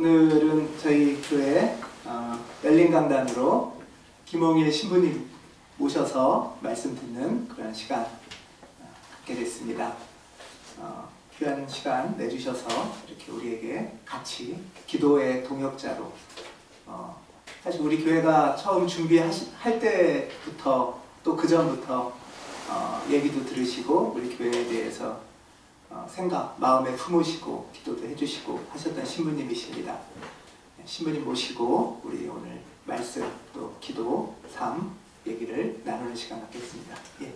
오늘은 저희 교회 열린 강단으로 김홍일 신부님 모셔서 말씀 듣는 그런 시간 갖게 됐습니다. 귀한 시간 내주셔서 이렇게 우리에게 같이 기도의 동역자로 사실 우리 교회가 처음 준비할 때부터 또 그 전부터 얘기도 들으시고 우리 교회에 대해서 생각, 마음에 품으시고 기도도 해주시고 하셨던 신부님이십니다. 신부님 모시고 우리 오늘 말씀 또 기도, 삶 얘기를 나누는 시간 갖겠습니다. 예.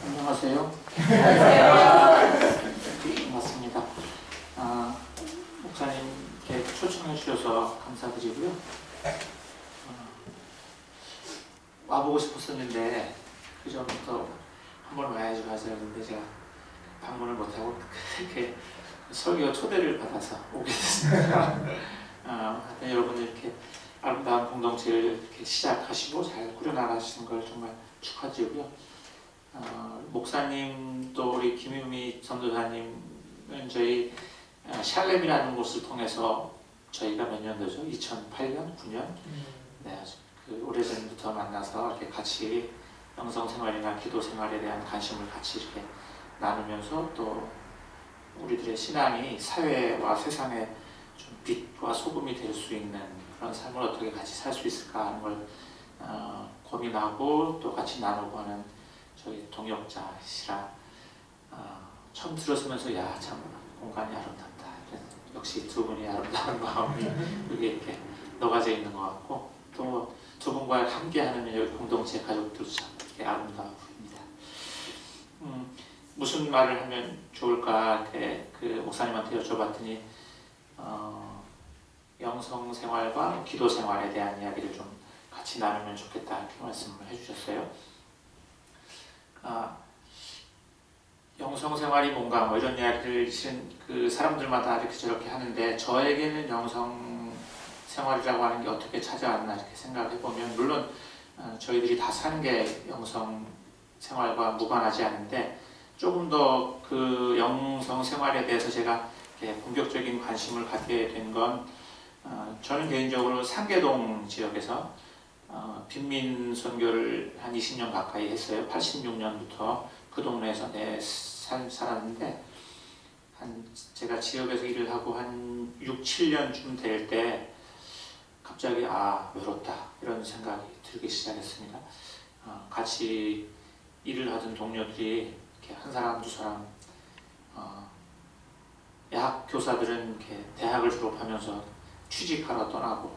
안녕하세요. 반갑습니다. 목사님께 초청해 주셔서 감사드리고요. 와보고 싶었었는데 그 전부터 한번 와야지 했는데 제가 방문을 못하고 이렇게 설교 초대를 받아서 오게 됐습니다. 여러분들 이렇게 아름다운 공동체를 이렇게 시작하시고 잘 꾸려나가시는 걸 정말 축하드리고요. 목사님 또 우리 김유미 전도사님은 저희 샬렘이라는 곳을 통해서 저희가 몇 년도죠? 2008년? 9년? 네, 그 오래전부터 만나서 이렇게 같이 영성생활이나 기도생활에 대한 관심을 같이 이렇게 나누면서 또 우리들의 신앙이 사회와 세상에 좀 빛과 소금이 될 수 있는 그런 삶을 어떻게 같이 살 수 있을까 하는 걸 고민하고 또 같이 나누고 하는 저희 동역자시라 처음 들었으면서 야 참 공간이 아름답다. 역시 두 분이 아름다운 마음이 여기 이렇게 녹아져 있는 것 같고 또 두 분과 함께하는 여기 공동체 가족들도 참 이렇게 아름다워 보입니다. 무슨 말을 하면 좋을까 그 목사님한테 여쭤봤더니 영성 생활과 기도 생활에 대한 이야기를 좀 같이 나누면 좋겠다 이렇게 말씀을 해주셨어요. 영성 생활이 뭔가 뭐 이런 이야기를 실은 그 사람들마다 이렇게 저렇게 하는데 저에게는 영성 생활이라고 하는 게 어떻게 찾아왔나 이렇게 생각을 해보면 물론 저희들이 다 사는 게 영성 생활과 무관하지 않은데 조금 더 그 영성 생활에 대해서 제가 본격적인 관심을 갖게 된 건 저는 개인적으로 상계동 지역에서 빈민 선교를 한 20년 가까이 했어요. 86년부터 그 동네에서 살았는데 제가 지역에서 일을 하고 한 6, 7년쯤 될 때 갑자기 외롭다 이런 생각이 들기 시작했습니다. 같이 일을 하던 동료들이 이렇게 한 사람 두 사람 대학 교사들은 이렇게 대학을 졸업하면서 취직하러 떠나고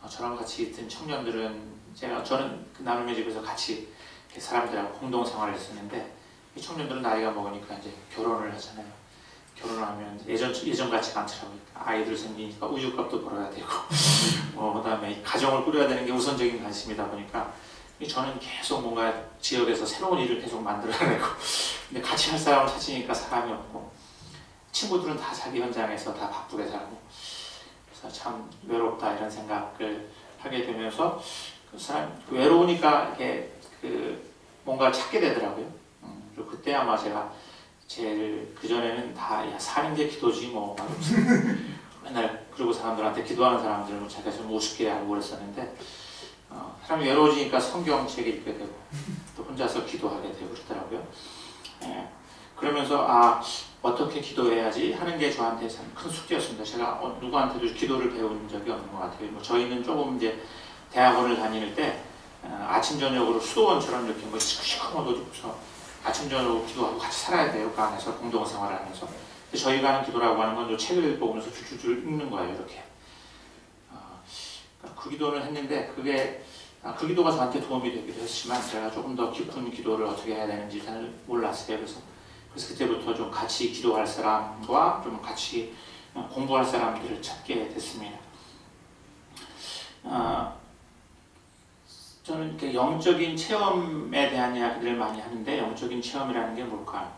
저랑 같이 있던 청년들은 저는 그 나눔의 집에서 같이 이렇게 사람들하고 공동 생활을 했었는데 이 청년들은 나이가 먹으니까 이제 결혼을 하잖아요. 결혼하면 예전 같지가 않더라고요. 아이들 생기니까 우유값도 벌어야 되고 그다음에 가정을 꾸려야 되는 게 우선적인 관심이다 보니까 저는 계속 뭔가 지역에서 새로운 일을 계속 만들어내고 근데 같이 할 사람을 찾으니까 사람이 없고 친구들은 다 자기 현장에서 다 바쁘게 살고 그래서 참 외롭다 이런 생각을 하게 되면서 그 사람 외로우니까 이렇게 뭔가 찾게 되더라고요. 그리고 그때 아마 제가 제일 그전에는 다 사는 게 기도지 뭐 맨날 그리고 사람들한테 기도하는 사람들은 제가 좀 우습게 알고 그랬었는데 사람이 외로워지니까 성경책 읽게 되고 또 혼자서 기도하게 되고 그러더라고요. 그러면서 어떻게 기도해야지 하는 게 저한테 참 큰 숙제였습니다. 제가 누구한테도 기도를 배운 적이 없는 것 같아요. 뭐 저희는 조금 이제 대학원을 다닐 때 아침 저녁으로 수도원처럼 이렇게 뭐 시커먼 옷 입고서 아침 저녁으로 기도하고 같이 살아야 돼요. 그 안에서 공동생활을 하면서. 저희가 하는 기도라고 하는 건 책을 보면서 줄줄줄 읽는 거예요. 이렇게. 그 기도를 했는데 그게 그 기도가 저한테 도움이 되기도 했지만 제가 조금 더 깊은 기도를 어떻게 해야 되는지 잘 몰랐어요. 그래서 그때부터 좀 같이 기도할 사람과 좀 같이 공부할 사람들을 찾게 됐습니다. 저는 이렇게 영적인 체험에 대한 이야기들을 많이 하는데 영적인 체험이라는 게 뭘까요?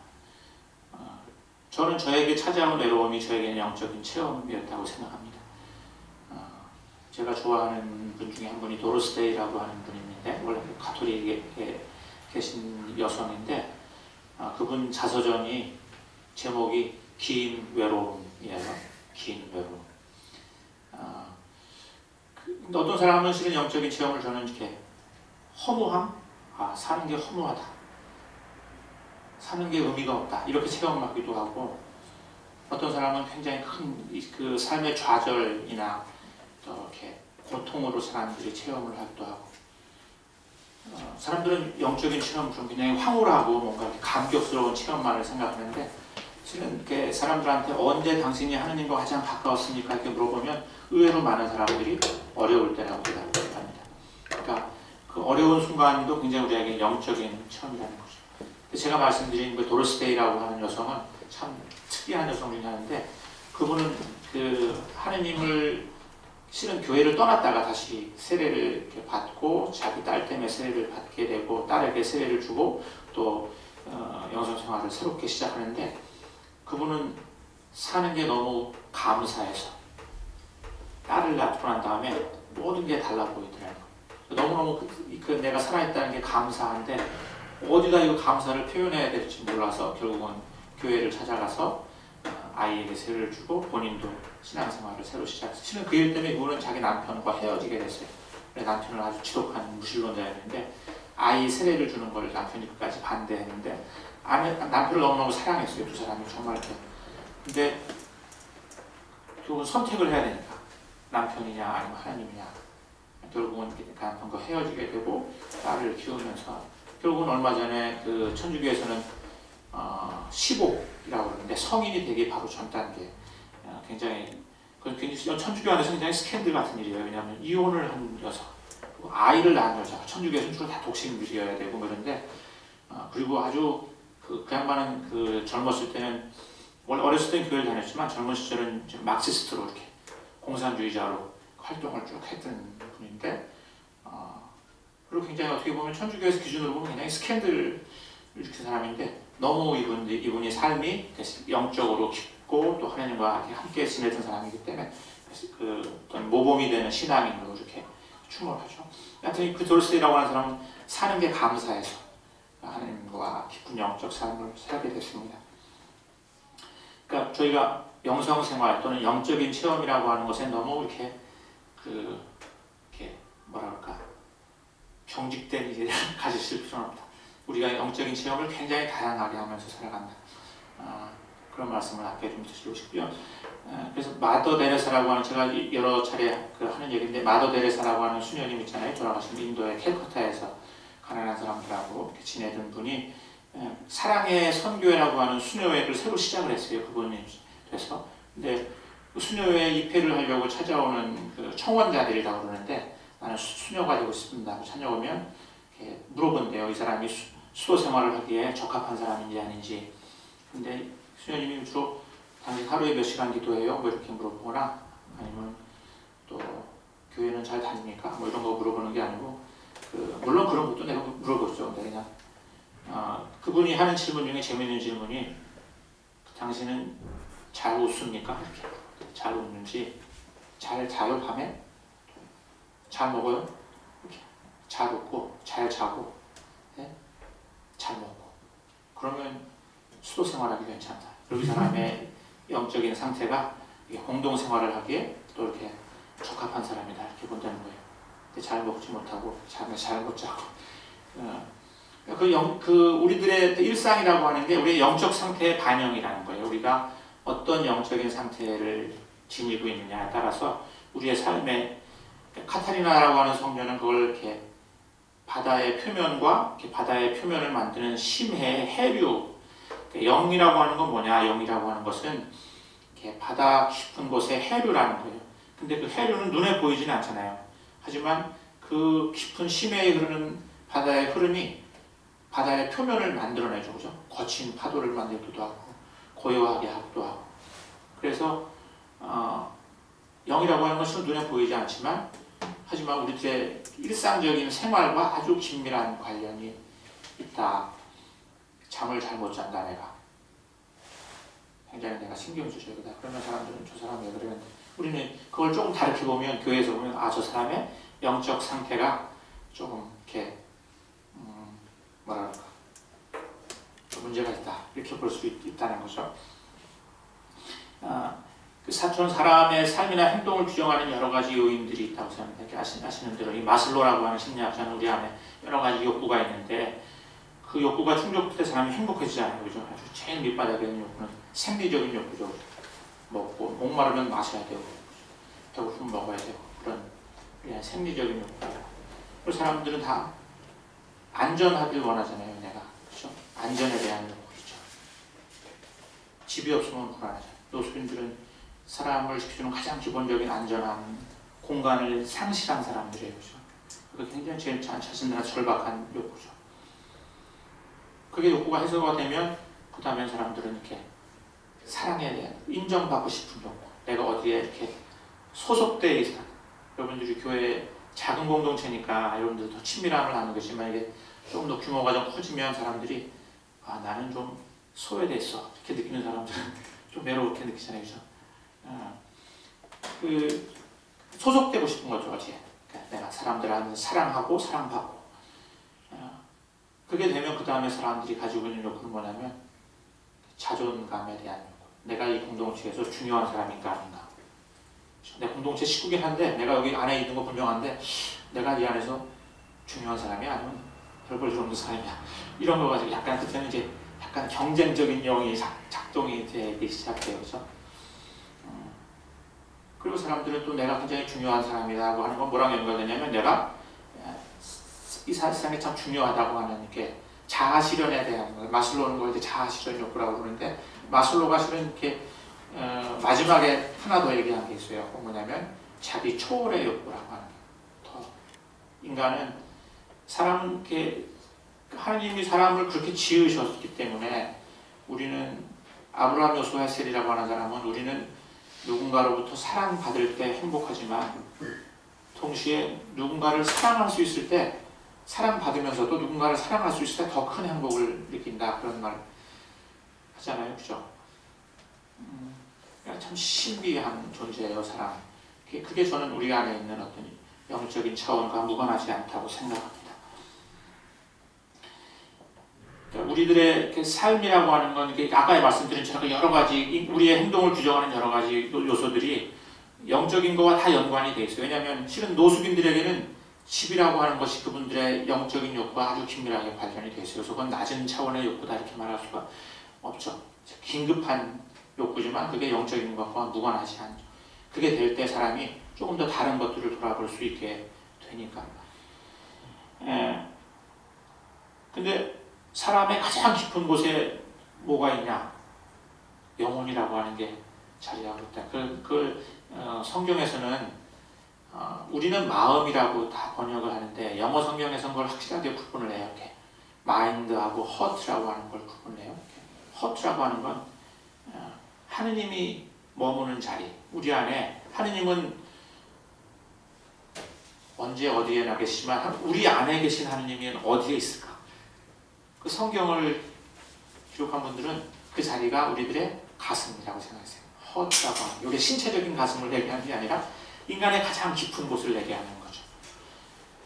저는 저에게 찾아온 외로움이 저에게는 영적인 체험이었다고 생각합니다. 제가 좋아하는 분 중에 한 분이 도로스데이라고 하는 분이 있는데 원래 가톨릭에 계신 여성인데 그분 자서전이 제목이 긴 외로움이에요. 긴 외로움. 근데 어떤 사람은 실은 영적인 체험을 저는 이렇게 허무함, 사는 게 허무하다, 사는 게 의미가 없다 이렇게 체험을 하기도 하고, 어떤 사람은 굉장히 큰 그 삶의 좌절이나 또 이렇게 고통으로 사람들이 체험을 하기도 하고, 사람들은 영적인 체험을 좀 굉장히 황홀하고 뭔가 이렇게 감격스러운 체험만을 생각하는데, 실은 이렇게 사람들한테 언제 당신이 하느님과 가장 가까웠습니까? 이렇게 물어보면 의외로 많은 사람들이 어려울 때라고 대답을 합니다. 그러니까 그 어려운 순간도 굉장히 우리에게 영적인 체험이라는 거죠. 제가 말씀드린 그 도로스데이라고 하는 여성은 참 특이한 여성 중에 하나인데, 그분은 그 하느님을 실은 교회를 떠났다가 다시 세례를 이렇게 받고 자기 딸 때문에 세례를 받게 되고 딸에게 세례를 주고 또 영성 생활을 새롭게 시작하는데, 그분은 사는 게 너무 감사해서 딸을 낳고 난 다음에 모든 게 달라 보이더라고요. 너무너무 내가 살아있다는 게 감사한데 어디다 이 감사를 표현해야 될지 몰라서 결국은 교회를 찾아가서 아이에게 세례를 주고 본인도 신앙생활을 새로 시작했어요. 실은 그 일 때문에 그분은 자기 남편과 헤어지게 됐어요. 남편은 아주 지독한 무신론자였는데 아이 세례를 주는 걸 남편이 끝까지 반대했는데 남편을 너무너무 사랑했어요. 두 사람이 정말 이렇게. 근데 결국은 선택을 해야 되니까 남편이냐 아니면 하나님이냐, 결국은 남편과 헤어지게 되고 딸을 키우면서 결국은 얼마 전에 그 천주교에서는 15이라고 그러는데 성인이 되기 바로 전 단계, 굉장히 천주교 안에서 굉장히 스캔들 같은 일이에요. 왜냐하면 이혼을 한 여성, 그리고 아이를 낳은 여자, 천주교에서는 주로 다 독신들이어야 되고 그런데, 그리고 아주 그 양반은 그 젊었을 때는 원래 어렸을 때는 교회를 다녔지만 젊은 시절은 좀 마크시스트로 이렇게 공산주의자로 활동을 쭉 했던 분인데, 그리고 굉장히 어떻게 보면 천주교에서 기준으로 보면 굉장히 스캔들 일으킨 사람인데, 너무 이분이 삶이 영적으로 깊고 또 하나님과 함께 지내던 사람이기 때문에 그 어떤 모범이 되는 신앙인으로 이렇게 추모하죠. 하여튼 그 도로스데이라고 하는 사람은 사는 게 감사해서 하나님과 깊은 영적 삶을 살게 됐습니다. 그러니까 저희가 영성생활 또는 영적인 체험이라고 하는 것에 너무 이렇게 이렇게 뭐랄까 경직된 이해를 가지실 필요는 없다. 우리가 영적인 체험을 굉장히 다양하게 하면서 살아간다. 그런 말씀을 앞에 좀 드리고 싶고요. 그래서 마더 데레사라고 하는, 제가 여러 차례 하는 얘기인데, 마더 데레사라고 하는 수녀님 있잖아요. 돌아가신 인도의 캘커타에서 가난한 사람들하고 이렇게 지내던 분이 사랑의 선교회라고 하는 수녀회를 새로 시작을 했어요. 그분이 돼서. 근데 그 수녀회 입회를 하려고 찾아오는 그 청원자들이라고 그러는데, 나는 수녀가 되고 싶습니다 하고 찾아오면 이렇게 물어본대요. 이 사람이 수도 생활을 하기에 적합한 사람인지 아닌지. 근데 수녀님이 주로 당신 하루에 몇 시간 기도해요? 뭐 이렇게 물어보거나, 아니면 또 교회는 잘 다닙니까? 뭐 이런 거 물어보는 게 아니고, 물론 그런 것도 내가 물어보죠. 근데 그냥 그분이 하는 질문 중에 재미있는 질문이, 당신은 잘 웃습니까? 이렇게. 잘 웃는지, 잘 자요 밤에? 잘 먹어요? 이렇게. 잘 웃고, 잘 자고, 네? 잘 먹고. 그러면 수도 생활하기 괜찮다. 그리고 이 사람의 영적인 상태가 공동생활을 하기에 또 이렇게 적합한 사람이다. 이렇게 본다는 거예요. 근데 잘 먹지 못하고, 잠을 잘 못 자고. 우리들의 일상이라고 하는 게 우리의 영적 상태의 반영이라는 거예요. 우리가 어떤 영적인 상태를 지니고 있느냐에 따라서 우리의 삶에, 카타리나라고 하는 성녀는 그걸 이렇게 바다의 표면과 이렇게 바다의 표면을 만드는 심해, 해류, 영이라고 하는 건 뭐냐? 영이라고 하는 것은 이렇게 바다 깊은 곳의 해류라는 거예요. 근데 그 해류는 눈에 보이지는 않잖아요. 하지만 그 깊은 심해에 흐르는 바다의 흐름이 바다의 표면을 만들어내죠. 그죠? 거친 파도를 만들기도 하고, 고요하게 하기도 하고. 그래서, 영이라고 하는 것은 눈에 보이지 않지만, 하지만 우리들의 일상적인 생활과 아주 긴밀한 관련이 있다. 잠을 잘 못 잔다, 내가. 굉장히 내가 신경 쓰셔야 돼. 그러면 사람들은 저 사람이 왜 그러는데. 우리는 그걸 조금 다르게 보면, 교회에서 보면 저 사람의 영적 상태가 조금 이렇게 뭐랄까 좀 문제가 있다, 이렇게 볼 수 있다는 거죠. 저는 사람의 삶이나 행동을 규정하는 여러 가지 요인들이 있다고 생각합니다. 아시는 대로 이 마슬로라고 하는 심리학자는 우리 안에 여러 가지 욕구가 있는데, 그 욕구가 충족될 때 사람이 행복해지잖아요. 그죠? 아주 제일 밑바닥에 있는 욕구는 생리적인 욕구죠. 먹고, 목마르면 마셔야 되고, 배고프면 먹어야 되고, 그런 생리적인 욕구. 그리고 사람들은 다 안전하길 원하잖아요. 내가. 그렇죠? 안전에 대한 욕구이죠. 집이 없으면 불안하잖아요. 노숙인들은 사람을 지켜주는 가장 기본적인 안전한 공간을 상실한 사람들이에요. 그죠? 그게 굉장히 제일 자신들한테 절박한 욕구죠. 그게 욕구가 해소가 되면 그 다음에 사람들은 이렇게 사랑에 대한 인정받고 싶은 욕구, 내가 어디에 이렇게 소속되어 있다. 여러분들이 교회 작은 공동체니까 여러분들 더 친밀함을 나누겠지만, 이게 조금 더 규모가 좀 커지면 사람들이 나는 좀 소외됐어, 이렇게 느끼는 사람들은 좀 외롭게 느끼잖아요. 그죠? 그 소속되고 싶은 거죠. 그러니까 내가 사람들한테 사랑하고 사랑받고, 그게 되면 그 다음에 사람들이 가지고 있는 욕구는 뭐냐면 자존감에 대한 욕구. 내가 이 공동체에서 중요한 사람인가 아닌가. 내 공동체 식구긴 한데, 내가 여기 안에 있는 거 분명한데, 내가 이 안에서 중요한 사람이 아니면 별볼 일 없는 사람이야. 이런 거 가지고 약간 그때는 이제 약간 경쟁적인 영이 작동이 되기 시작해요. 그렇죠? 그리고 사람들은 또 내가 굉장히 중요한 사람이라고 하는 건 뭐랑 연관되냐면, 내가 이 세상에 참 중요하다고 하는 이렇게 자아 실현에 대한 거, 마슬로우는 걸 이제 자아 실현 욕구라고 그러는데, 마슬로우가 실은 이렇게 마지막에 하나 더 얘기한 게 있어요. 뭐냐면 자기 초월의 욕구라고 하는 게. 더 인간은 이렇게 하나님이 사람을 그렇게 지으셨기 때문에, 우리는 아브라함 요소야셀이라고 하는 사람은, 우리는 누군가로부터 사랑받을 때 행복하지만 동시에 누군가를 사랑할 수 있을 때, 사랑받으면서도 누군가를 사랑할 수 있을 때 더 큰 행복을 느낀다, 그런 말 하잖아요. 그죠? 참 신비한 존재예요, 사랑. 그게 저는 우리 안에 있는 어떤 영적인 차원과 무관하지 않다고 생각합니다. 그러니까 우리들의 삶이라고 하는 건, 아까 말씀드린 처럼 여러 가지, 우리의 행동을 규정하는 여러 가지 요소들이 영적인 거와 다 연관이 돼 있어요. 왜냐하면 실은 노숙인들에게는 집이라고 하는 것이 그분들의 영적인 욕구와 아주 긴밀하게 관련이 돼 있어요. 그래서 그건 낮은 차원의 욕구다, 이렇게 말할 수가 없죠. 긴급한 욕구지만 그게 영적인 것과 무관하지 않죠. 그게 될 때 사람이 조금 더 다른 것들을 돌아볼 수 있게 되니까. 근데 사람의 가장 깊은 곳에 뭐가 있냐? 영혼이라고 하는 게 자리하고 있다. 그걸 성경에서는 우리는 마음이라고 다 번역을 하는데, 영어 성경에서는 그걸 확실하게 구분을 해요. 이렇게 마인드하고 허트라고 하는 걸 구분해요. 허트라고 하는 건 하느님이 머무는 자리. 우리 안에 하느님은 언제 어디에나 계시지만, 우리 안에 계신 하느님이 어디에 있을까? 그 성경을 기록한 분들은 그 자리가 우리들의 가슴이라고 생각했어요. 허트라고 하는, 이게 신체적인 가슴을 얘기하는 게 아니라 인간의 가장 깊은 곳을 얘기하는 거죠.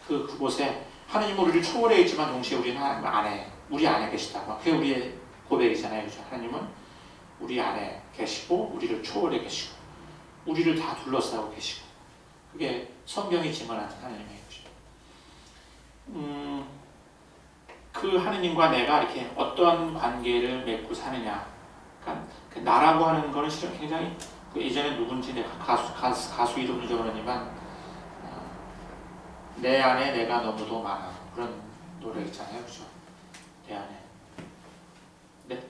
그곳에 하느님은 우리를 초월해 있지만 동시에 우리는 하나님 안에, 우리 안에 계시다. 그게 우리의 고백이잖아요. 그죠? 하나님은 우리 안에 계시고 우리를 초월해 계시고 우리를 다 둘러싸고 계시고, 그게 성경이 증언하는 하나님의 것이죠. 그 하느님과 내가 이렇게 어떤 관계를 맺고 사느냐. 그러니까 그 나라고 하는 거는 실은 굉장히, 예전에 누군지 내가 가수 이름을 적어놓으니만, 내 안에 내가 너무도 많아, 그런 노래 있잖아요. 그죠? 내 안에. 네?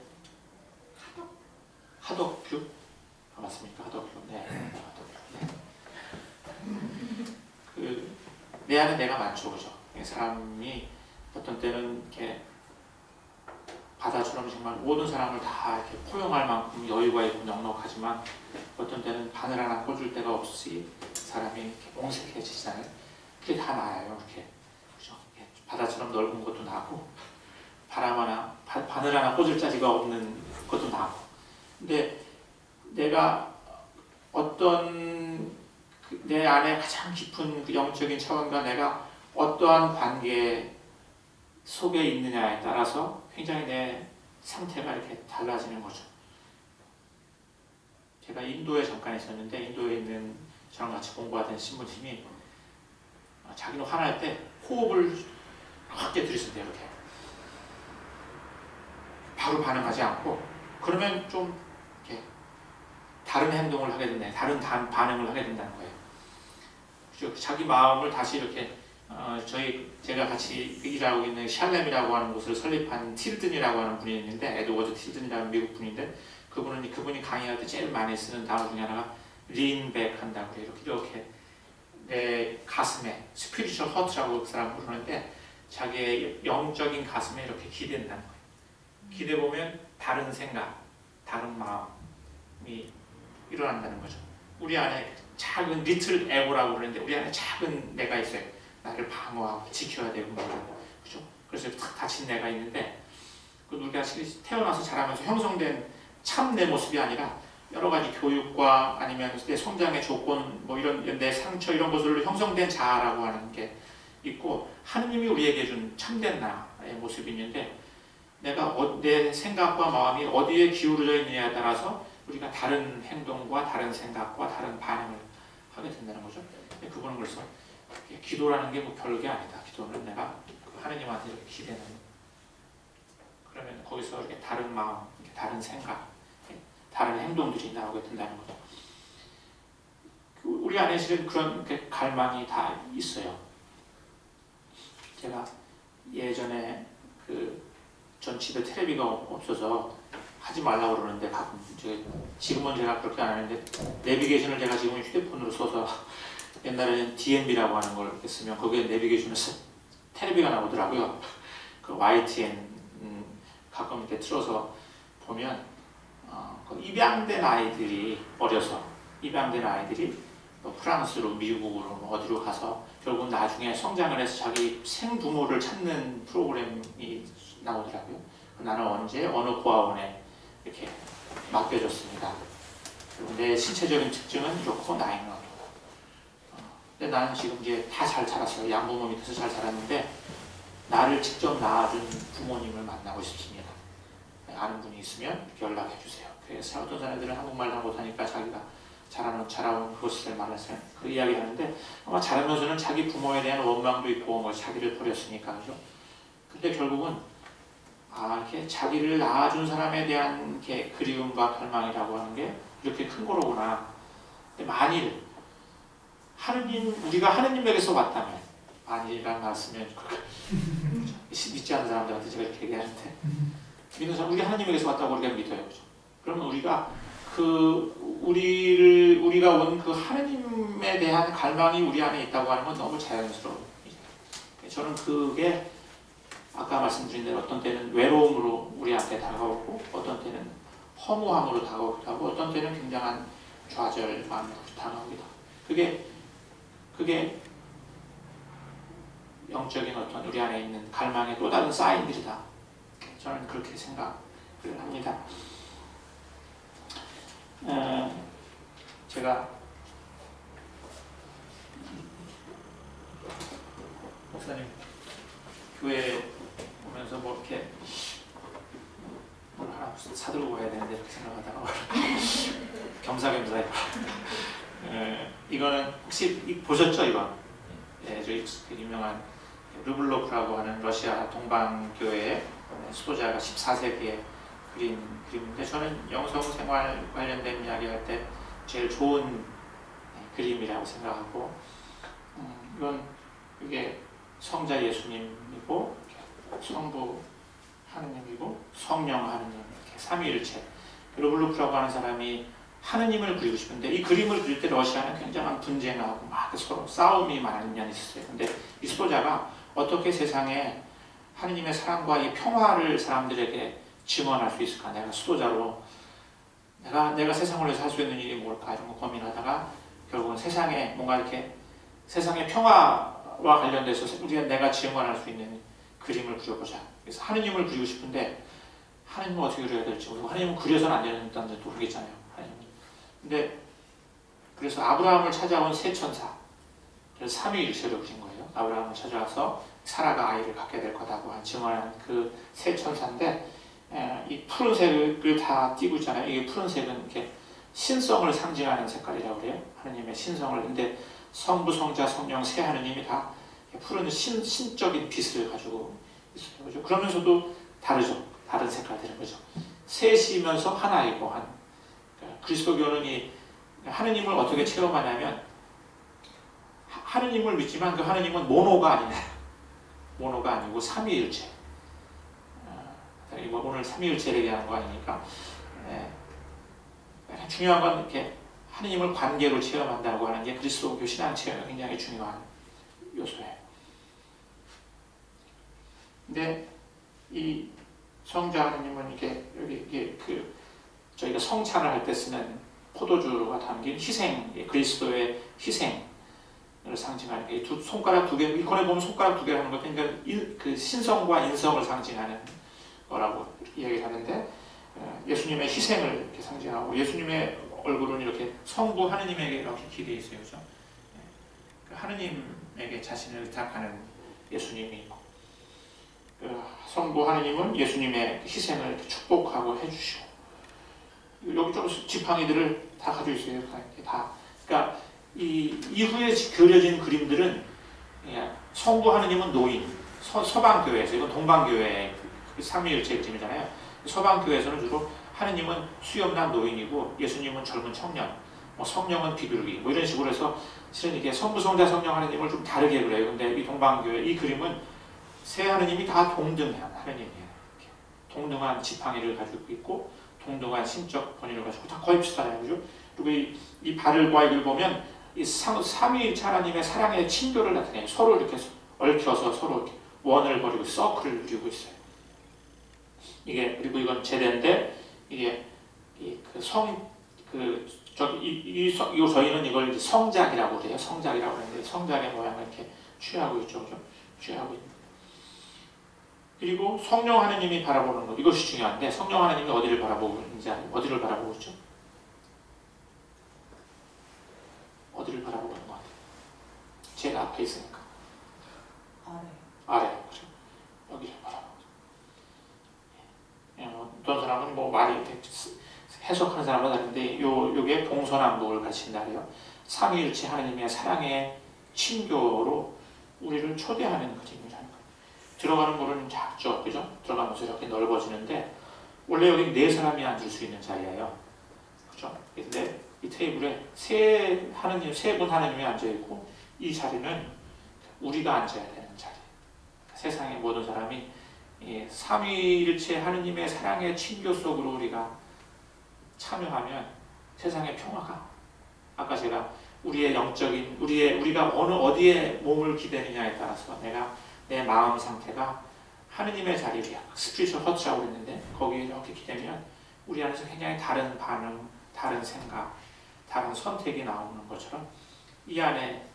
하덕규? 맞습니까? 하덕규. 네. 하덕규. 네. 내 안에 내가 많죠. 그죠? 사람이 어떤 때는 이렇게 바다처럼 정말 모든 사람을 다 이렇게 포용할 만큼 여유가 있고 넉넉하지만, 어떤 때는 바늘 하나 꽂을 데가 없이 사람이 이렇게 옹색해지잖아요. 그게 다 나아요. 이렇게. 그죠? 바다처럼 넓은 것도 나고, 바늘 하나 꽂을 자리가 없는 것도 나고. 근데 내가 어떤 내 안에 가장 깊은 그 영적인 차원과 내가 어떠한 관계 속에 있느냐에 따라서 굉장히 내 상태가 이렇게 달라지는 거죠. 제가 인도에 잠깐 있었는데 인도에 있는 저랑 같이 공부하던 신부님이 자기는 화날 때 호흡을 크게 들이쓴대요. 이렇게 바로 반응하지 않고 그러면 좀 이렇게 다른 행동을 하게 된다, 다른 반응을 하게 된다는 거예요. 그렇죠? 자기 마음을 다시 이렇게 제가 같이 일하고 있는 샬렘이라고 하는 곳을 설립한 틸든이라고 하는 분이 있는데 에드워드 틸든이라는 미국 분인데 그분이 강의할 때 제일 많이 쓰는 단어 중에 하나가 린백 한다고 해요. 이렇게 내 가슴에 스피리추얼 허트라고 그 사람 부르는데 자기의 영적인 가슴에 이렇게 기댄다는 거예요. 기대 보면 다른 생각, 다른 마음이 일어난다는 거죠. 우리 안에 작은 리틀 에고라고 그러는데 우리 안에 작은 내가 있어요. 나를 방어하고 지켜야 되고 그렇죠? 그래서 탁 닫힌 내가 있는데 우리가 태어나서 자라면서 형성된 참 내 모습이 아니라 여러 가지 교육과 아니면 내 성장의 조건 뭐 이런 내 상처 이런 것들로 형성된 자아라고 하는 게 있고 하느님이 우리에게 준 참된 나의 모습이 있는데 내가 내 생각과 마음이 어디에 기울어져 있느냐에 따라서 우리가 다른 행동과 다른 생각과 다른 반응을 하게 된다는 거죠. 그분은 그래서 기도라는 게 뭐 별게 아니다. 기도는 내가 하느님한테 이렇게 기대는 그러면 거기서 이렇게 다른 마음, 이렇게 다른 생각, 다른 행동들이 나오게 된다는 거죠. 우리 안에 실은 그런 갈망이 다 있어요. 제가 예전에 전 집에 텔레비가 없어서 하지 말라고 그러는데 가끔 지금은 제가 그렇게 안 하는데 내비게이션을 제가 지금 휴대폰으로 써서 옛날에는 DMB라고 하는 걸 쓰면 거기에 내비게이션에서 텔레비가 나오더라고요. 그 YTN 가끔 이렇게 틀어서 보면 입양된 아이들이 어려서 입양된 아이들이 프랑스로 미국으로 어디로 가서 결국 나중에 성장을 해서 자기 생부모를 찾는 프로그램이 나오더라고요. 나는 언제 어느 고아원에 이렇게 맡겨졌습니다. 그리고 내 신체적인 특징은 이렇고 나이는 어떻고. 근데 나는 지금 이제 다 잘 자랐어요. 양부모 밑에서 잘 자랐는데 나를 직접 낳아준 부모님을 만나고 싶습니다. 아는 분이 있으면 연락해 주세요. 그래서 어떤 사람들은 한국말도 못하니까 자기가 자라온 그것을 말해서 그 이야기 하는데 아마 자라면서는 자기 부모에 대한 원망도 있고 뭐 자기를 버렸으니까 그죠. 근데 결국은 이렇게 자기를 낳아준 사람에 대한 이렇게 그리움과 갈망이라고 하는 게 이렇게 큰 거로구나. 근데 만일 우리가 하느님에게서 왔다면 만일이라는 말 쓰면 믿지 않는 사람들한테 제가 이렇게 얘기하는데 믿는 사람, 우리 하나님에게서 왔다고 우리가 믿어요. 그죠? 그러면 우리가 우리가 온 그 하나님에 대한 갈망이 우리 안에 있다고 하는 건 너무 자연스러워요. 저는 그게 아까 말씀드린 대로 어떤 때는 외로움으로 우리한테 다가오고 어떤 때는 허무함으로 다가오기도 하고 어떤 때는 굉장한 좌절 마음으로 다가오기도 하고 그게 영적인 어떤 우리 안에 있는 갈망의 또 다른 사인들이다. 저는 그렇게 생각을 합니다. 제가 목사님 교회 오면서 뭐 이렇게 뭘 하나 사들고 가야 되는데 이렇게 생각하다가 겸사겸사 이거는 혹시 보셨죠 이거? 예, 저희 그 유명한 르블로프라고 하는 러시아 동방교회의 수도자가 14세기에 그린 그림인데 저는 영성생활 관련된 이야기할 때 제일 좋은 그림이라고 생각하고 이게 성자 예수님이고 성부 하느님이고 성령 하느님 이렇게 삼위일체 르블로프라고 하는 사람이 하느님을 그리고 싶은데 이 그림을 그릴 때 러시아는 굉장한 분쟁하고 막 서로 싸움이 많은 년이 있었어요. 근데 이 수도자가 어떻게 세상에 하느님의 사랑과 이 평화를 사람들에게 증언할 수 있을까? 내가 수도자로 내가 세상을 위해서 할 수 있는 일이 뭘까? 이런 거 고민하다가 결국은 세상에 뭔가 이렇게 세상의 평화와 관련돼서 내가 증언할 수 있는 그림을 그려보자. 그래서 하느님을 그리고 싶은데 하느님을 어떻게 그려야 될지 모르고 하느님은 그려서는 안 된다는 데 모르겠잖아요. 근데 그래서 아브라함을 찾아온 세 천사, 그래서 삼위일체로 그린 거예요. 아브라함을 찾아와서 사라가 아이를 갖게 될 거다고 증언한 그 세 천사인데, 이 푸른색을 다 띄고 있잖아요. 이게 푸른색은 이렇게 신성을 상징하는 색깔이라고 그래요. 하느님의 신성을. 근데 성부, 성자, 성령 세 하느님이 다 푸른 신적인 빛을 가지고 있어요. 그죠? 그러면서도 다르죠. 다른 색깔들은 거죠. 셋이면서 하나이고 그리스도교는 이 하느님을 어떻게 체험하냐면 하느님을 믿지만 그 하느님은 모노가 아니냐. 모노가 아니고 삼위일체. 오늘 삼위일체를 얘기하는 거 아니니까. 중요한 건 이렇게 하느님을 관계로 체험한다고 하는 게 그리스도교 신앙 체험에 굉장히 중요한 요소예요. 근데 이 성자 하느님은 이게 저희가 성찬을 할 때 쓰는 포도주가 담긴 희생, 그리스도의 희생을 상징하는 게 두 손가락 두 개, 이권에 보면 손가락 두 개 하는 것, 그러니까 그 신성과 인성을 상징하는 거라고 이야기를 하는데, 예수님의 희생을 이렇게 상징하고 예수님의 얼굴은 이렇게 성부 하느님에게 이렇게 기대어 있어요, 그죠? 하느님에게 자신을 의탁하는 예수님이 있고, 성부 하느님은 예수님의 희생을 이렇게 축복하고 해주시고, 여기 좀 지팡이들을 다 가지고 있어요. 다. 그러니까 이 이후에 그려진 그림들은 성부 하느님은 노인, 서방교회에서, 이건 동방교회의 삼위일체 그림이잖아요. 서방교회에서는 주로 하느님은 수염난 노인이고 예수님은 젊은 청년, 성령은 비둘기, 이런 식으로 해서 실은 이게 성부, 성자, 성령 하느님을 좀 다르게 그려요. 근데 이 동방교회 이 그림은 세 하느님이 다 동등한 하느님이에요. 동등한 지팡이를 가지고 있고 동등한 신적 본인을 가지고 다 거의 비슷하잖아요, 그죠? 그리고 이 발을 과익을 보면 이 삼위일체 하나님의 사랑의 친교를 나타내요. 서로 이렇게 얽혀서 서로 이렇게 원을 벌이고 서클을 그리고 있어요. 이게 그리고 이건 제대인데 이게 저희는 이걸 성작이라고 그래요. 성작이라고 하는데 성작의 모양을 이렇게 취하고 있죠, 그죠? 취하고 있는. 그리고 성령 하느님이 바라보는 것, 이것이 중요한데 성령 하느님이 어디를 바라보고 있는지 어디를 바라보고 있죠? 어디를 바라보고 있는 것 같아요? 제일 앞에 있으니까. 아래. 그렇죠? 여기를 바라보고 있죠. 어떤 사람은 말이 해석하는 사람은 다른데 요게 동서남북을 가르친다 그래요. 삼위일체 하느님의 사랑의 친교로 우리를 초대하는 그림이라는 거예요. 들어가는 거는 작죠, 그죠? 들어가면서 이렇게 넓어지는데 원래 여기 네 사람이 앉을 수 있는 자리예요, 그죠? 근데 이 테이블에 세 분 하느님이 앉아 있고 이 자리는 우리가 앉아야 되는 자리. 세상의 모든 사람이 삼위일체 하느님의 사랑의 친교 속으로 우리가 참여하면 세상의 평화가, 아까 제가 우리의 영적인 우리가 어디에 몸을 기대느냐에 따라서 내 마음 상태가 하느님의 자리에 스피리추얼 허츠라고 했는데 거기에 이렇게 기대면 우리 안에서 굉장히 다른 반응, 다른 생각, 다른 선택이 나오는 것처럼 이 안에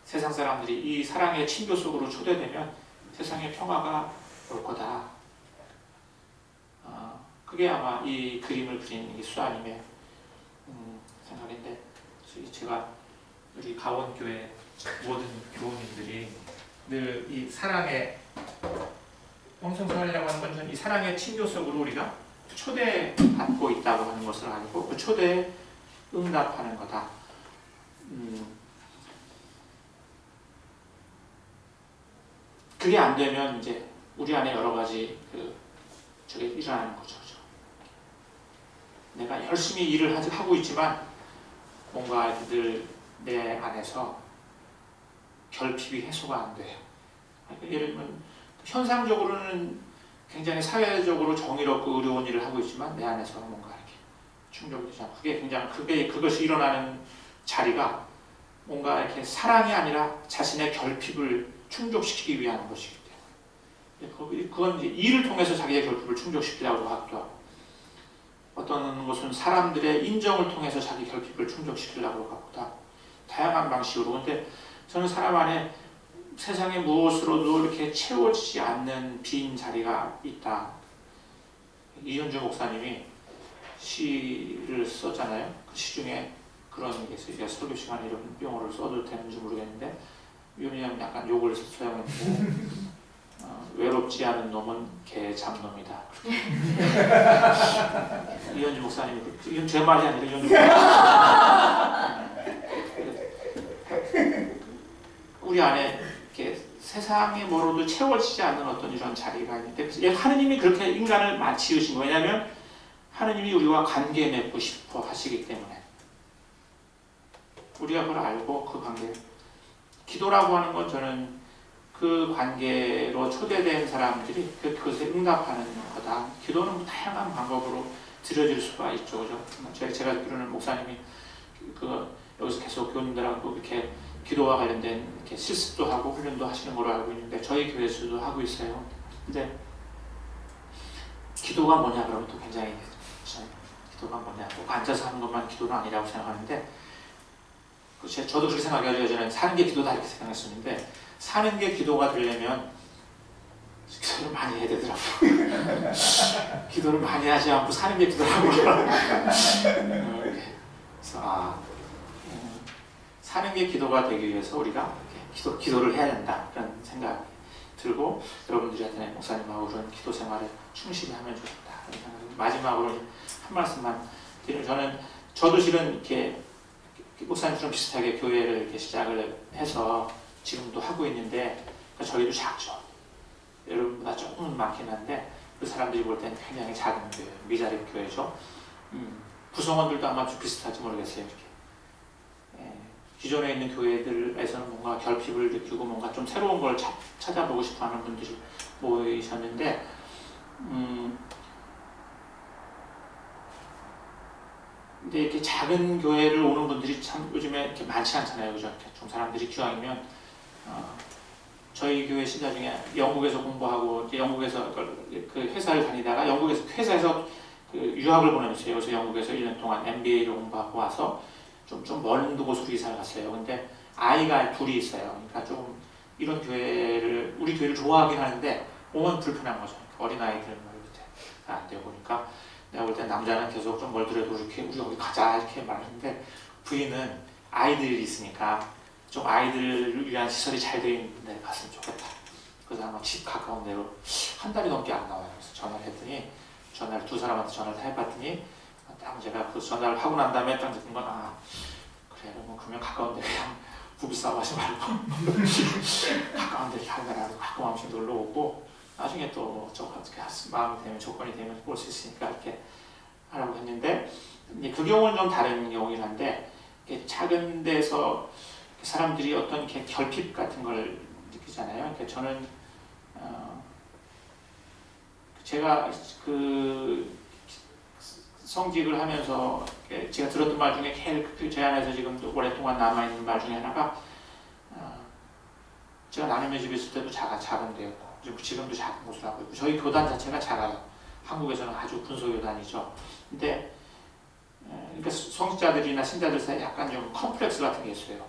세상 사람들이 이 사랑의 친교 속으로 초대되면 세상의 평화가 올 거다. 그게 아마 이 그림을 그린 이 수아님의 생각인데, 제가 우리 가원교회 모든 교우님들이 늘 이 사랑의 영성생활이라고 하는 건 이 사랑의 친교 속으로 우리가 초대받고 있다고 하는 것을 알고 그 초대에 응답하는 거다. 그게 안 되면 이제 우리 안에 여러 가지 저게 일어나는 거죠. 내가 열심히 일을 하고 있지만 뭔가 늘 내 안에서 결핍이 해소가 안 돼요. 예를 들면 현상적으로는 굉장히 사회적으로 정의롭고 의로운 일을 하고 있지만 내 안에서 뭔가 이렇게 충족되지 않고 그것이 일어나는 자리가 뭔가 이렇게 사랑이 아니라 자신의 결핍을 충족시키기 위한 것이기 때문에 그건 이제 일을 통해서 자기의 결핍을 충족시키려고 하기도 하고 어떤 것은 사람들의 인정을 통해서 자기 결핍을 충족시키려고 하기도 하고 다양한 방식으로. 근데 저는 사람 안에 세상의 무엇으로도 이렇게 채워지지 않는 빈 자리가 있다. 이현주 목사님이 시를 썼잖아요. 그 시 중에 그런 게 있어요. 제가 설교 시간에 이런 용어를 써도 되는지 모르겠는데 왜냐하면 약간 욕을 사용했고 외롭지 않은 놈은 개 잡놈이다. 이현주 목사님이 이건 제 말이 아니라 이현주 목사님 우리 안에 이렇게 세상에 뭐로도 채워지지 않는 어떤 이런 자리가 있는데 그래서 하느님이 그렇게 인간을 지으신 거예요. 왜냐하면 하느님이 우리와 관계 맺고 싶어 하시기 때문에 우리가 그걸 알고 그 관계 기도라고 하는 건 저는 그 관계로 초대된 사람들이 그것에 응답하는 거다. 기도는 뭐 다양한 방법으로 드려질 수가 있죠. 그죠? 제가 듣기로는 목사님이 여기서 계속 교인들하고 이렇게 기도와 관련된 이렇게 실습도 하고 훈련도 하시는 걸로 알고 있는데 저희 교회에서도 하고 있어요. 근데 기도가 뭐냐 그러면 또 굉장히 기도가 뭐냐 꼭 앉아서 하는 것만 기도는 아니라고 생각하는데 저도 그렇게 생각해요. 저는 사는 게 기도다 이렇게 생각했었는데 사는 게 기도가 되려면 기도를 많이 해야 되더라고요. 기도를 많이 하지 않고 사는 게 기도라고요. 그래서 사는 게 기도가 되기 위해서 우리가 기도를 해야 된다 그런 생각이 들고 여러분들한테 목사님하고 그런 기도 생활을 충실히 하면 좋겠다. 마지막으로 한 말씀만 드리면 저도 실은 이렇게 목사님처럼 비슷하게 교회를 이렇게 시작을 해서 지금도 하고 있는데 저희도 작죠. 여러분보다 조금은 많긴 한데 그 사람들이 볼 때는 굉장히 작은 교회, 미자립 교회죠. 구성원들도 아마 좀 비슷할지 모르겠어요. 이렇게. 기존에 있는 교회들에서는 뭔가 결핍을 느끼고 뭔가 좀 새로운 걸 찾아보고 싶어하는 분들이 모이셨는데 근데 이렇게 작은 교회를 오는 분들이 참 요즘에 이렇게 많지 않잖아요. 그죠? 이렇게 좀 사람들이 기왕이면 저희 교회 신자 중에 영국에서 공부하고 영국에서 그 회사를 다니다가 회사에서 그 유학을 보내줬어요. 그래서 영국에서 1년 동안 MBA를 공부하고 와서 좀 먼 곳으로 이사를 갔어요. 근데 아이가 둘이 있어요. 그러니까 좀 이런 우리 교회를 좋아하긴 하는데 오면 불편한 거죠. 어린아이들 이렇게 안 되고 보니까 내가 볼 때 남자는 계속 좀 멀더라도 이렇게 우리 여기 가자 이렇게 말하는데 부인은 아이들이 있으니까 좀 아이들을 위한 시설이 잘 되어 있는 데 갔으면 좋겠다. 그래서 아마 집 가까운 데로 한 달이 넘게 안 나와요. 그래서 전화를 했더니 두 사람한테 전화를 해봤더니 딱 제가 그 전화를 하고 난 다음에 딱 느낀 건 그래 그러면 가까운 데 그냥 부비 싸움 하지 말고 가까운 데 가면 가끔 한 번씩 놀러 오고 나중에 또 마음이 되면 조건이 되면 올 수 있으니까 이렇게 하라고 했는데 이제 그 경우는 좀 다른 경우긴 한데 작은 데서 사람들이 어떤 결핍 같은 걸 느끼잖아요. 그러니까 저는 제가 그 성직을 하면서 제가 들었던 말 중에 제일 제 안에서 지금도 오랫동안 남아있는 말 중에 하나가 제가 나눔의 집에 있을 때도 작은 데였고 지금도 작은 곳을 하고 있고 저희 교단 자체가 작아요. 한국에서는 아주 군소교단이죠. 근데 그러니까 성직자들이나 신자들 사이에 약간 좀 컴플렉스 같은 게 있어요.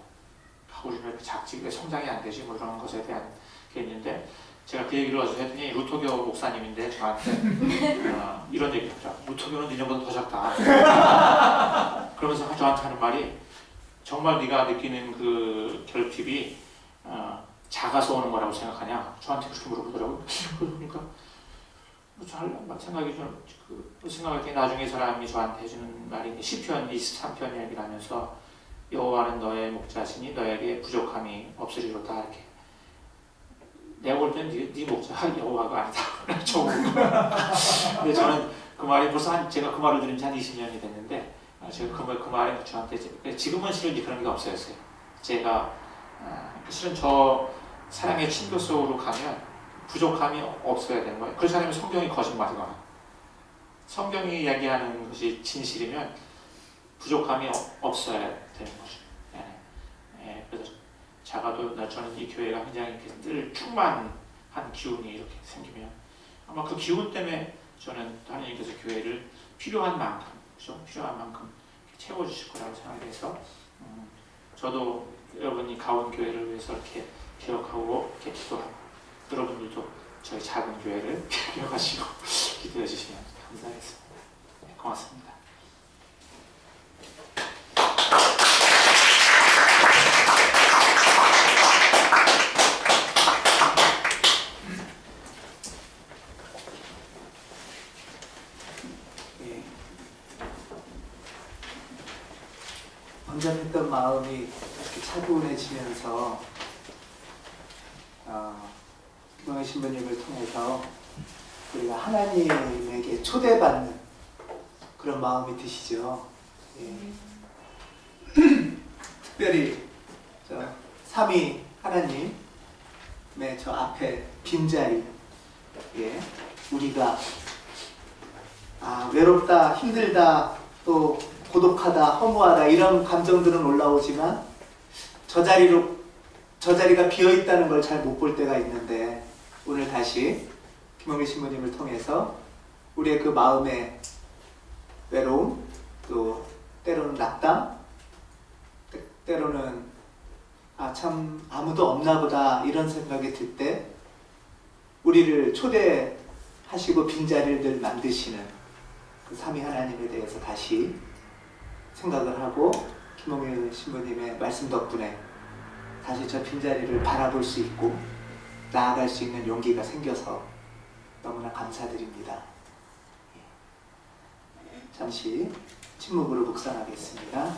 우리는 왜 이렇게 작지? 왜 성장이 안 되지? 뭐 이런 것에 대한 게 있는데 제가 그 얘기를 어디서 했더니 루터교 목사님인데 저한테 이런 얘기를 하더라고요. 루터교는 니네보다 더 작다. 그러면서 저한테 하는 말이 정말 네가 느끼는 그 결핍이 작아서 오는 거라고 생각하냐? 저한테 그렇게 물어보더라고요. 그러니까 생각이 생각할 때 나중에 사람이 저한테 해주는 말이 시편 23편 이야기를 하면서 여호와는 너의 목자시니 너에게 부족함이 없으리로다 이렇게. 내가 볼 때는 네 목자가 여호와가 아니다. 근데 저는 그 말이 벌써 제가 그 말을 들은 지 한 20년이 됐는데 제가 그 말에 저한테 지금은 실은 그런 게 없어졌어요. 제가 실은 저 사랑의 친교 속으로 가면 부족함이 없어야 되는 거예요. 그렇지 않으면 성경이 거짓말이거나 성경이 이야기하는 것이 진실이면 부족함이 없어야 되는 거죠. 그래서 작아도 저는 이 교회가 굉장히 늘 충만한 기운이 이렇게 생기면 아마 그 기운 때문에 저는 하나님께서 교회를 필요한 만큼, 그죠? 필요한 만큼 채워주실 거라고 생각해서 저도 여러분이 가온 교회를 위해서 이렇게 기억하고 이렇게 기도하고 여러분들도 저희 작은 교회를 기억하시고 기도해 주시면 감사하겠습니다. 네, 고맙습니다. 애잔했던 마음이 이렇게 차분해지면서 김홍일 신부님을 통해서 우리가 하나님에게 초대받는 그런 마음이 드시죠. 예. 특별히 저 삼위 하나님의 저 앞에 빈자리, 예. 우리가 외롭다, 힘들다, 또 고독하다, 허무하다 이런 감정들은 올라오지만 저 자리가 비어 있다는 걸 잘 못 볼 때가 있는데, 오늘 다시 김홍일 신부님을 통해서 우리의 그 마음의 외로움, 또 때로는 낙담, 때로는 참 아무도 없나 보다 이런 생각이 들 때 우리를 초대하시고 빈자리를 늘 만드시는 그 삼위 하나님에 대해서 다시 생각을 하고 김홍일 신부님의 말씀 덕분에 다시 저 빈자리를 바라볼 수 있고 나아갈 수 있는 용기가 생겨서 너무나 감사드립니다. 잠시 침묵으로 묵상하겠습니다.